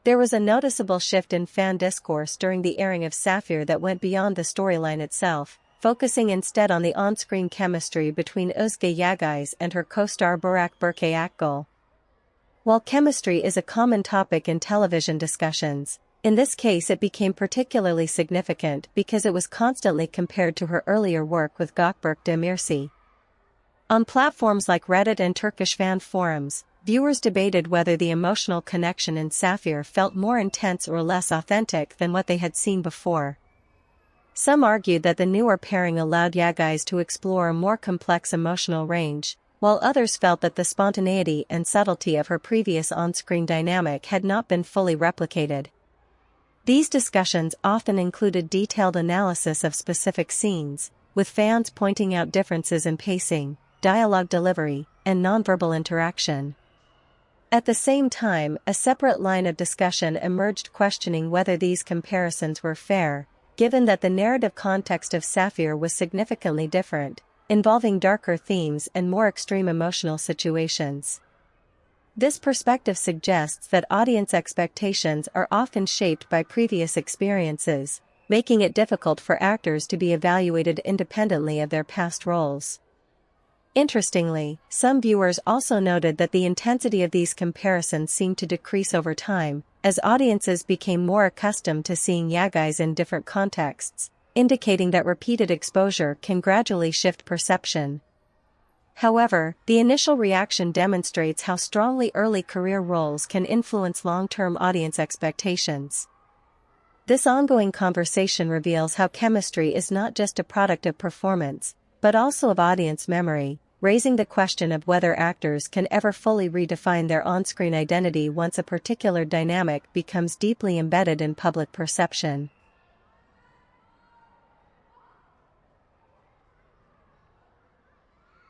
There was a noticeable shift in fan discourse during the airing of Sapphire that went beyond the storyline itself, focusing instead on the on-screen chemistry between Özge Yağız and her co-star Burak Akgül. While chemistry is a common topic in television discussions, in this case it became particularly significant because it was constantly compared to her earlier work with Gökberk Demirci. On platforms like Reddit and Turkish fan forums, viewers debated whether the emotional connection in Sapphire felt more intense or less authentic than what they had seen before. Some argued that the newer pairing allowed Yağız to explore a more complex emotional range, while others felt that the spontaneity and subtlety of her previous on-screen dynamic had not been fully replicated. These discussions often included detailed analysis of specific scenes, with fans pointing out differences in pacing, dialogue delivery, and nonverbal interaction. At the same time, a separate line of discussion emerged questioning whether these comparisons were fair, given that the narrative context of Sapphire was significantly different, involving darker themes and more extreme emotional situations. This perspective suggests that audience expectations are often shaped by previous experiences, making it difficult for actors to be evaluated independently of their past roles. Interestingly, some viewers also noted that the intensity of these comparisons seemed to decrease over time, as audiences became more accustomed to seeing Yağız in different contexts, indicating that repeated exposure can gradually shift perception. However, the initial reaction demonstrates how strongly early career roles can influence long-term audience expectations. This ongoing conversation reveals how chemistry is not just a product of performance, but also of audience memory, raising the question of whether actors can ever fully redefine their on-screen identity once a particular dynamic becomes deeply embedded in public perception.